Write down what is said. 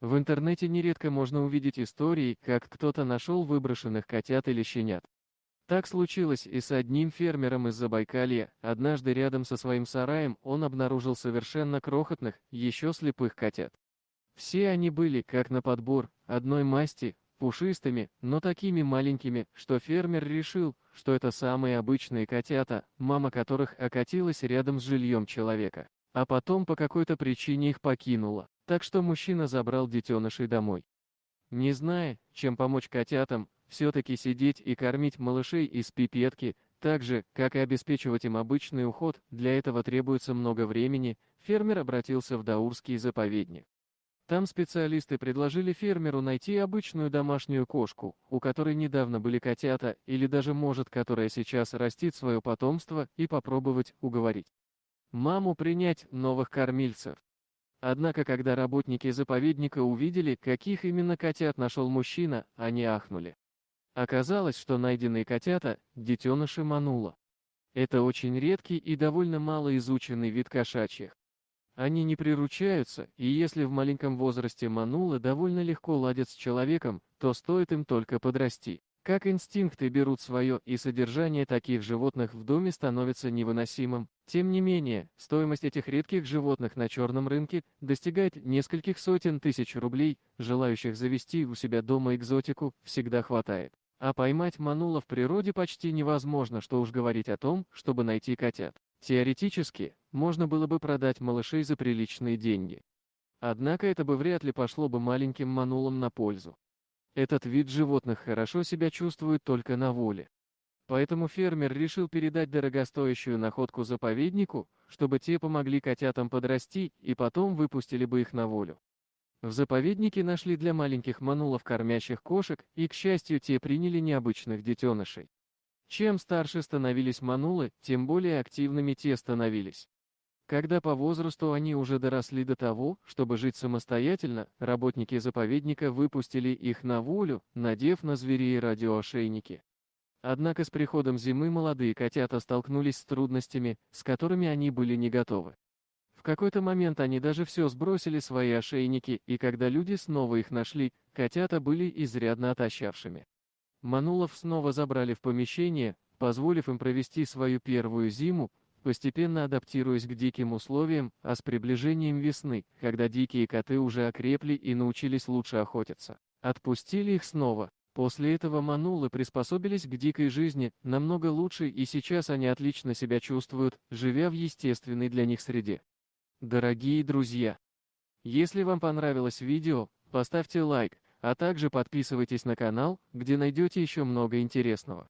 В интернете нередко можно увидеть истории, как кто-то нашел выброшенных котят или щенят. Так случилось и с одним фермером из Забайкалья. Однажды рядом со своим сараем он обнаружил совершенно крохотных, еще слепых котят. Все они были, как на подбор, одной масти, пушистыми, но такими маленькими, что фермер решил, что это самые обычные котята, мама которых окатилась рядом с жильем человека. А потом по какой-то причине их покинула. Так что мужчина забрал детенышей домой. Не зная, чем помочь котятам, все-таки сидеть и кормить малышей из пипетки, так же, как и обеспечивать им обычный уход, для этого требуется много времени, фермер обратился в Даурский заповедник. Там специалисты предложили фермеру найти обычную домашнюю кошку, у которой недавно были котята, или даже может, которая сейчас растит свое потомство, и попробовать уговорить маму принять новых кормильцев. Однако, когда работники заповедника увидели, каких именно котят нашел мужчина, они ахнули. Оказалось, что найденные котята – детеныши манула. Это очень редкий и довольно малоизученный вид кошачьих. Они не приручаются, и если в маленьком возрасте манулы довольно легко ладят с человеком, то стоит им только подрасти. Как инстинкты берут свое, и содержание таких животных в доме становится невыносимым. Тем не менее, стоимость этих редких животных на черном рынке достигает нескольких сотен тысяч рублей, желающих завести у себя дома экзотику всегда хватает. А поймать манула в природе почти невозможно, что уж говорить о том, чтобы найти котят. Теоретически, можно было бы продать малышей за приличные деньги. Однако это бы вряд ли пошло бы маленьким манулам на пользу. Этот вид животных хорошо себя чувствует только на воле. Поэтому фермер решил передать дорогостоящую находку заповеднику, чтобы те помогли котятам подрасти и потом выпустили бы их на волю. В заповеднике нашли для маленьких манулов кормящих кошек, и, к счастью, те приняли необычных детенышей. Чем старше становились манулы, тем более активными те становились. Когда по возрасту они уже доросли до того, чтобы жить самостоятельно, работники заповедника выпустили их на волю, надев на зверей радиоошейники. Однако с приходом зимы молодые котята столкнулись с трудностями, с которыми они были не готовы. В какой-то момент они даже все сбросили свои ошейники, и когда люди снова их нашли, котята были изрядно отощавшими. Манулов снова забрали в помещение, позволив им провести свою первую зиму, постепенно адаптируясь к диким условиям, а с приближением весны, когда дикие коты уже окрепли и научились лучше охотиться, отпустили их снова. После этого манулы приспособились к дикой жизни намного лучше, и сейчас они отлично себя чувствуют, живя в естественной для них среде. Дорогие друзья, если вам понравилось видео, поставьте лайк, а также подписывайтесь на канал, где найдете еще много интересного.